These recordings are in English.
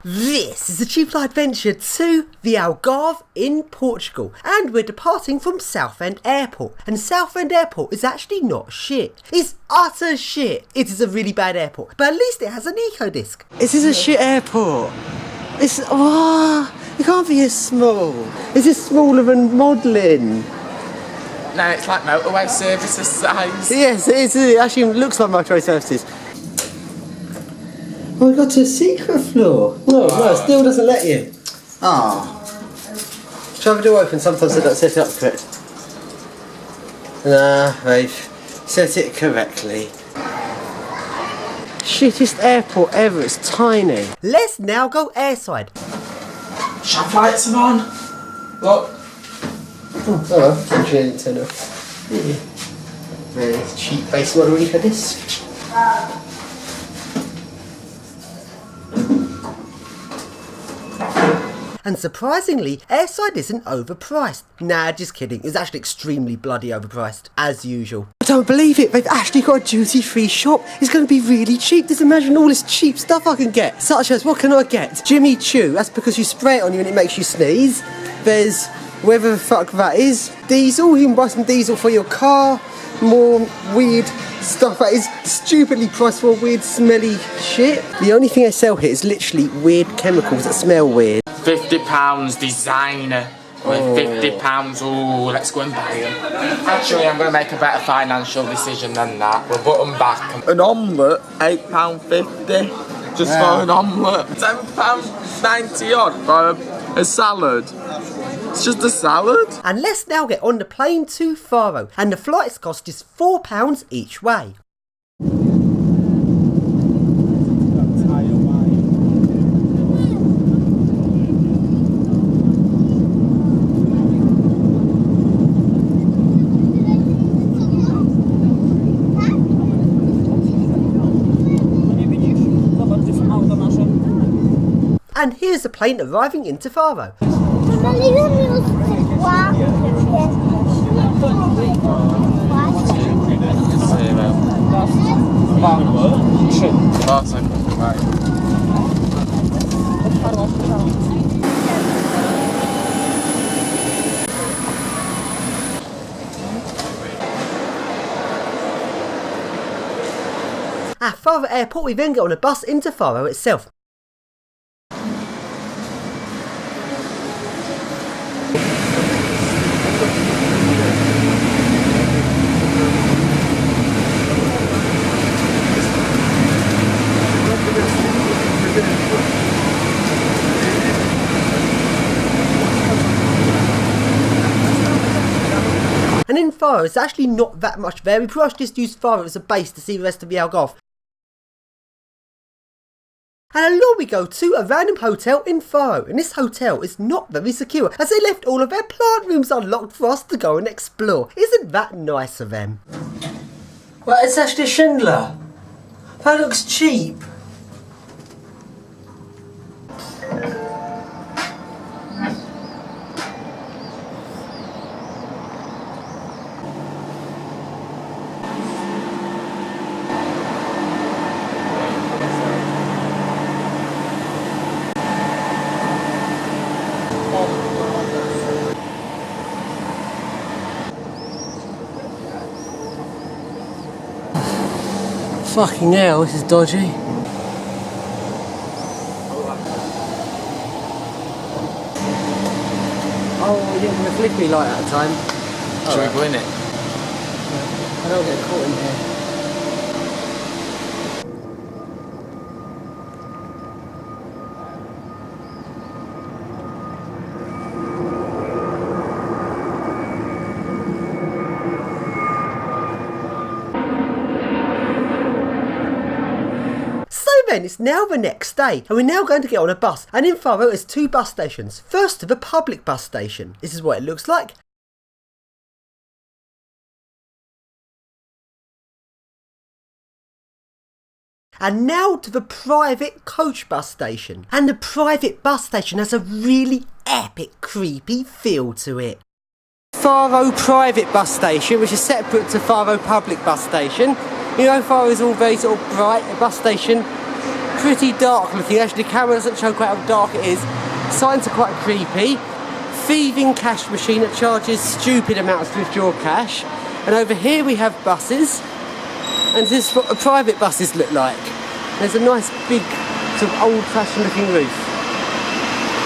This is a cheap adventure to the Algarve in Portugal, and we're departing from Southend Airport. And Southend Airport is actually not shit. It's utter shit. It is a really bad airport, but at least it has an eco disc. This is a shit airport. It's it can't be as small. Is it smaller than modelling? No, it's like motorway services size. Yes, it is. It actually looks like motorway services. Oh, we got to a secret floor. No, it still doesn't let you. Try the door open, sometimes they don't set it up correct. Nah, they've set it correctly. Shittest airport ever, it's tiny. Let's now go airside. Shop lights are on. Look. Oh, actually, turn off. Very cheap base model eco disc. And surprisingly, airside isn't overpriced. Nah, just kidding. It's actually extremely bloody overpriced, as usual. I don't believe it. They've actually got a duty-free shop. It's going to be really cheap. Just imagine all this cheap stuff I can get. Such as, what can I get? Jimmy Choo. That's because you spray it on you and it makes you sneeze. There's whatever the fuck that is. Diesel. You can buy some diesel for your car. More weird stuff that is stupidly priced for weird smelly shit. The only thing they sell here is literally weird chemicals that smell weird. £50 designer with £50. Oh, let's go and buy them. Actually, I'm going to make a better financial decision than that. We'll put them back. An omelette, £8.50 just for an omelette. £10.90 odd for a salad. It's just a salad. And let's now get on the plane to Faro, and the flight's cost is £4 each way. And here's the plane arriving into Faro. At Faro Airport, we then get on a bus into Faro itself. And in Faro, it's actually not that much varied. Pretty much just use Faro as a base to see the rest of the Algarve. And along we go to a random hotel in Faro, and this hotel is not very secure as they left all of their plant rooms unlocked for us to go and explore. Isn't that nice of them? Well, it's actually a Schindler. That looks cheap. Fucking hell, this is dodgy. Oh, you didn't flick me like that time. Should we go in it? I don't get caught in here. Then it's now the next day, and we're now going to get on a bus, and in Faro there's two bus stations. First to the public bus station. This is what it looks like. And now to the private coach bus station. And the private bus station has a really epic creepy feel to it. Faro private bus station, which is separate to Faro public bus station. You know, Faro is all very sort of bright. The bus station Pretty dark looking. Actually, the camera doesn't show quite how dark it is. Signs are quite creepy. Thieving cash machine that charges stupid amounts to withdraw cash. And over here we have buses. And this is what private buses look like. There's a nice big sort of old-fashioned looking roof.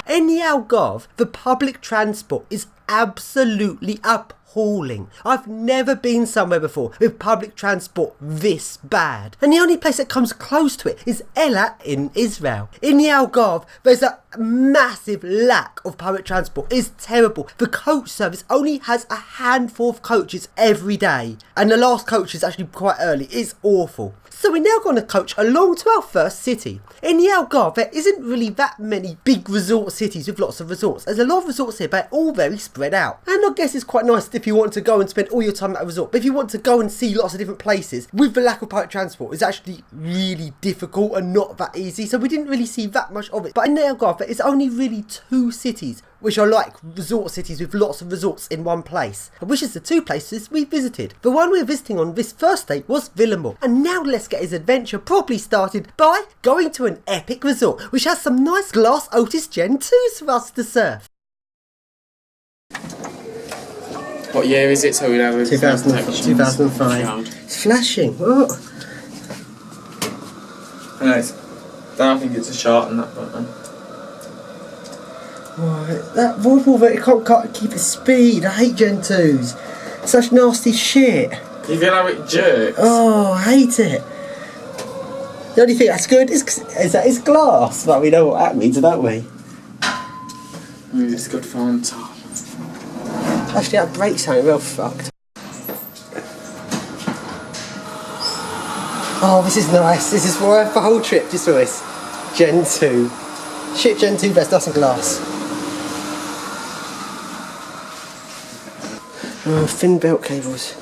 In the Algarve, the public transport is absolutely appalling. I've never been somewhere before with public transport this bad. And the only place that comes close to it is Eilat in Israel. In the Algarve, there's a massive lack of public transport. It's terrible. The coach service only has a handful of coaches every day. And the last coach is actually quite early. It's awful. So we're now going to coach along to our first city. In the Algarve, there isn't really that many big resort cities with lots of resorts. There's a lot of resorts here, but all very spread out. And I guess it's quite nice if you want to go and spend all your time at a resort. But if you want to go and see lots of different places, with the lack of public transport, it's actually really difficult and not that easy. So we didn't really see that much of it. But in the Algarve, there is only really 2 cities which are like resort cities with lots of resorts in one place, which is the 2 places we visited. The one we were visiting on this first day was Villemort, and now let's get his adventure properly started by going to an epic resort which has some nice glass Otis Gen 2s for us to surf. What year is it? So we know 2005. It's flashing. Oh. Nice. I think it's a short on that button. Right, that wobble, it can't keep its speed. I hate Gen 2s. Such nasty shit. You feel how it jerks? Oh, I hate it. The only thing that's good is that it's glass. But we know what that means, don't we? It's good for on top. Actually, that brake sounded real fucked. Oh, this is nice. This is worth the whole trip just for this. Gen 2. Shit, Gen 2 best, that's in glass. Oh, thin belt cables.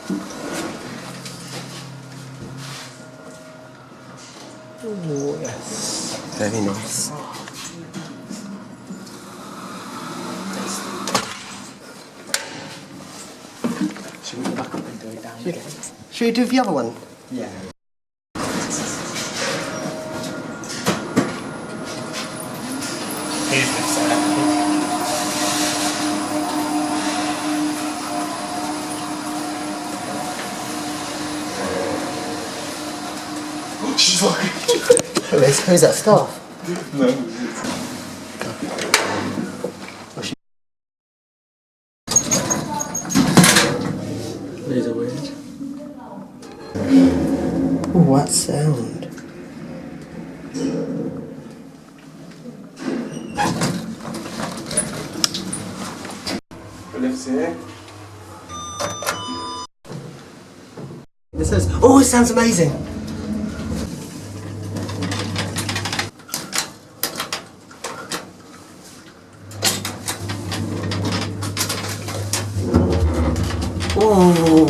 Oh, yes. Very nice. Should we go back up and do it down again? Should we do the other one? Yeah. Here's the setup. She's fucking. Who's that staff? No. These are weird. Oh, what sound? Lives here. This is. Oh, it sounds amazing. Oh.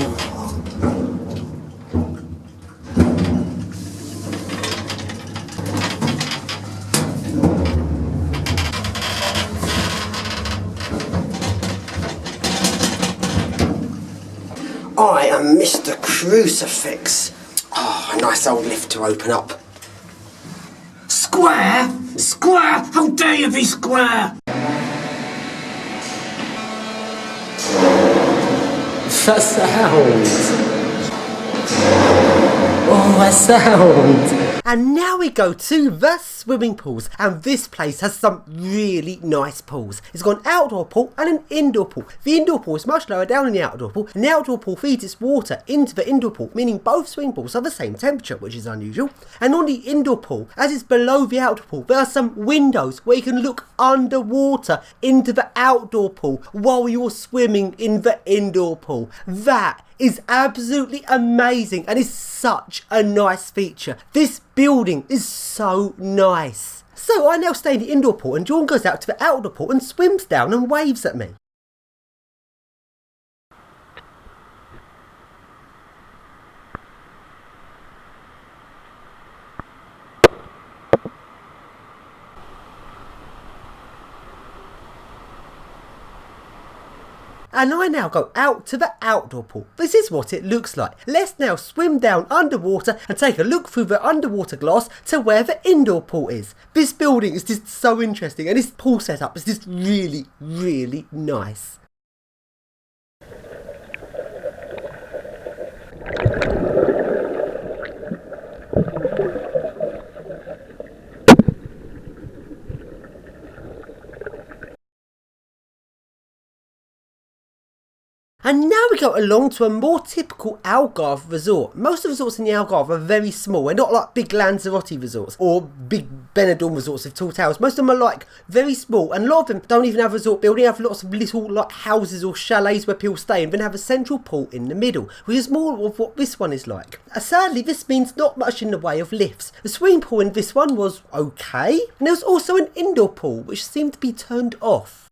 I am Mr. Crucifix. Oh, a nice old lift to open up. Square? Square? How dare you be square? That sound. Oh, that sound. And now we go to the swimming pools, and this place has some really nice pools. It's got an outdoor pool and an indoor pool. The indoor pool is much lower down than the outdoor pool, and the outdoor pool feeds its water into the indoor pool, meaning both swimming pools are the same temperature, which is unusual. And on the indoor pool, as it's below the outdoor pool, there are some windows where you can look underwater into the outdoor pool while you're swimming in the indoor pool. That is absolutely amazing and is such a nice feature. This building is so nice. So I now stay in the indoor pool and John goes out to the outdoor pool and swims down and waves at me. And I now go out to the outdoor pool. This is what it looks like. Let's now swim down underwater and take a look through the underwater glass to where the indoor pool is. This building is just so interesting, and this pool setup is just really, really nice. And now we go along to a more typical Algarve resort. Most of the resorts in the Algarve are very small. They're not like big Lanzarote resorts or big Benidorm resorts with tall towers. Most of them are like very small, and a lot of them don't even have a resort building. They have lots of little like houses or chalets where people stay, and then have a central pool in the middle, which is more of what this one is like. Sadly, this means not much in the way of lifts. The swimming pool in this one was okay, and there was also an indoor pool which seemed to be turned off.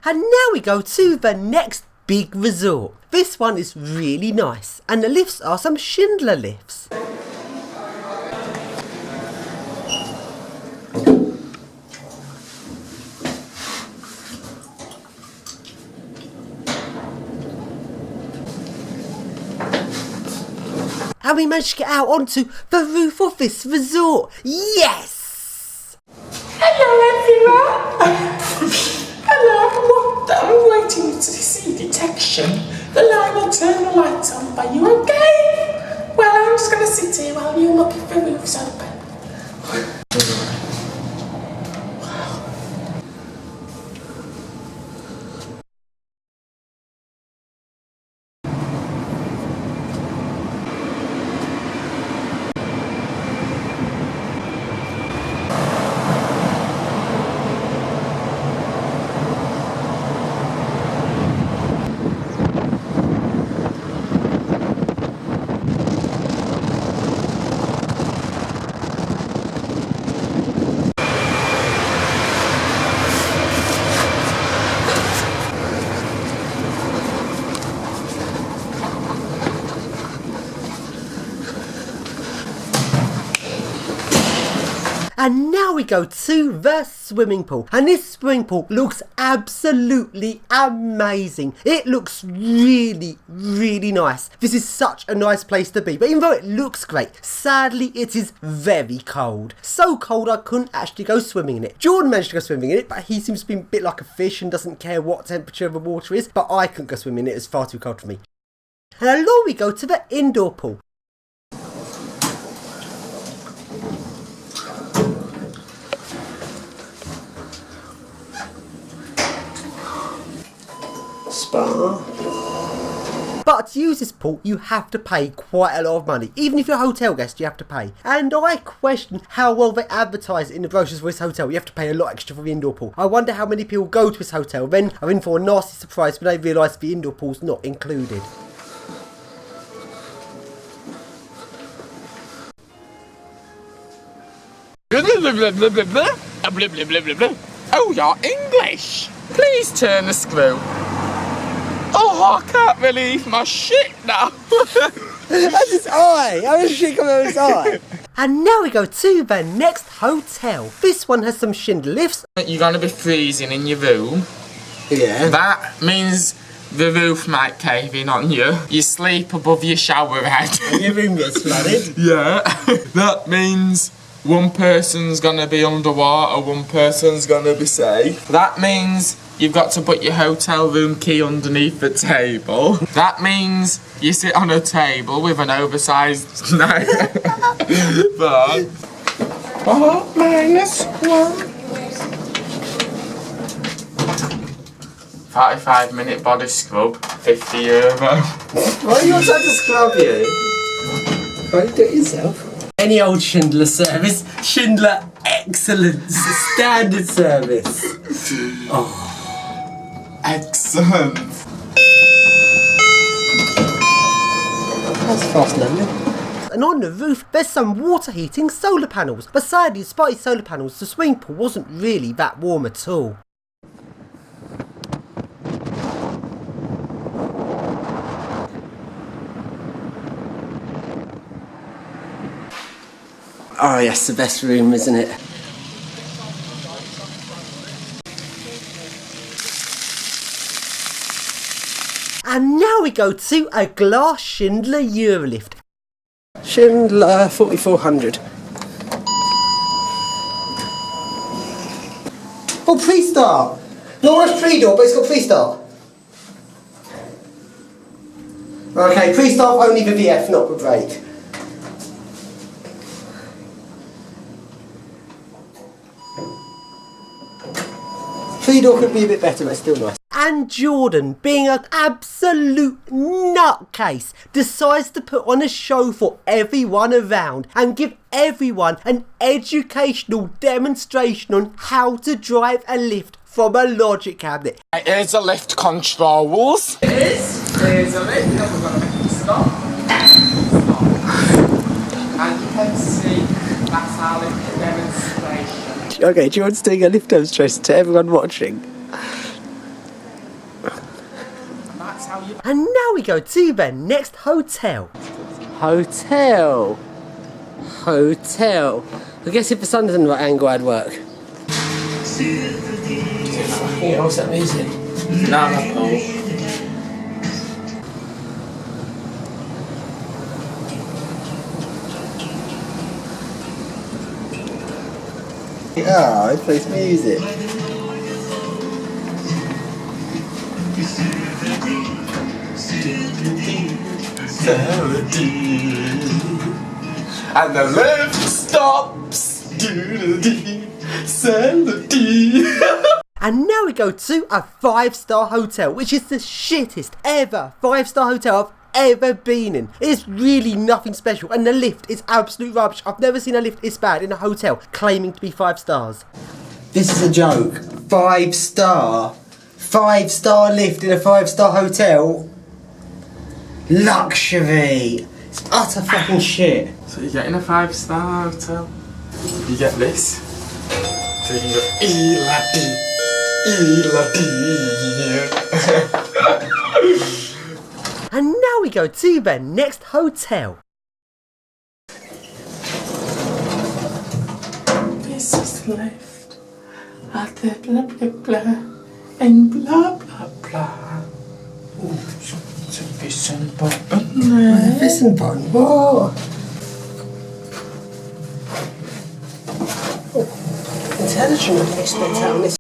And now we go to the next big resort. This one is really nice, and the lifts are some Schindler lifts. And we managed to get out onto the roof of this resort. Yes! Hello everyone! Hello, I'm waiting to see detection. The line will turn the lights on. Are you okay? Well, I'm just going to sit here while you look if the roof's open. And now we go to the swimming pool. And this swimming pool looks absolutely amazing. It looks really, really nice. This is such a nice place to be. But even though it looks great, sadly it is very cold. So cold I couldn't actually go swimming in it. Jordan managed to go swimming in it, but he seems to be a bit like a fish and doesn't care what temperature the water is. But I couldn't go swimming in it. It's far too cold for me. And along we go to the indoor pool. Spa. But to use this pool, you have to pay quite a lot of money. Even if you're a hotel guest, you have to pay. And I question how well they advertise it in the brochures for this hotel. You have to pay a lot extra for the indoor pool. I wonder how many people go to this hotel, then are in for a nasty surprise when they realise the indoor pool's not included. Oh, you're English. Please turn the screw. Oh, I can't believe my shit now. That's his eye! How is shit coming out of his eye? And now we go to the next hotel. This one has some Schindler lifts. You're going to be freezing in your room. Yeah. That means the roof might cave in on you. You sleep above your shower head. And your room gets flooded. Yeah. That means one person's going to be underwater, one person's going to be safe. That means you've got to put your hotel room key underneath the table. That means you sit on a table with an oversized knife. But -1. 45-minute body scrub, €50. Why are you not trying to scrub you? Why don't you do it yourself? Any old Schindler service. Schindler excellence. Standard service. Oh. Excellent. That's fast, lovely. And on the roof, there's some water heating solar panels. But sadly, despite these solar panels, the swimming pool wasn't really that warm at all. Oh yes, the best room, isn't it? And now we go to a glass Schindler Eurolift. Schindler 4400. Oh, pre-start! Laura's pre-door, but it's got pre-start. Okay, pre-start only for VF, not for brake. Pre-door could be a bit better, but it's still nice. And Jordan, being an absolute nutcase, decides to put on a show for everyone around and give everyone an educational demonstration on how to drive a lift from a logic cabinet. Here's the lift controls. It is. Here's a lift. Now we're going to make it stop. And you can see that's our lift demonstration. Okay, Jordan's doing a lift demonstration to everyone watching. And now we go to the next hotel. Hotel. I guess if the sun doesn't right angle, I'd work. Yeah, what's that music? Navajo. Oh, it plays music. And the lift stops. And now we go to a 5-star hotel, which is the shittest ever 5-star hotel I've ever been in. It's really nothing special, and the lift is absolute rubbish. I've never seen a lift this bad in a hotel claiming to be 5 stars. This is a joke. 5-star. 5-star lift in a 5-star hotel. Luxury. It's utter fucking shit. So you get in a 5-star hotel, you get this. So you can go ee-la-dee, And now we go to the next hotel. This is the lift at the blah blah blah and blah blah blah. Ooh, it's a fishing button there. Listen, button. Whoa. Intelligent, I expect out on this.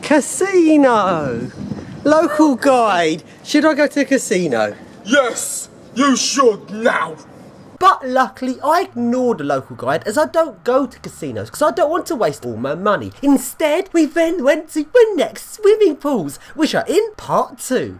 Casino! Local guide! Should I go to the casino? Yes, you should now. But luckily I ignored the local guide, as I don't go to casinos because I don't want to waste all my money. Instead, we then went to the next swimming pools, which are in part 2.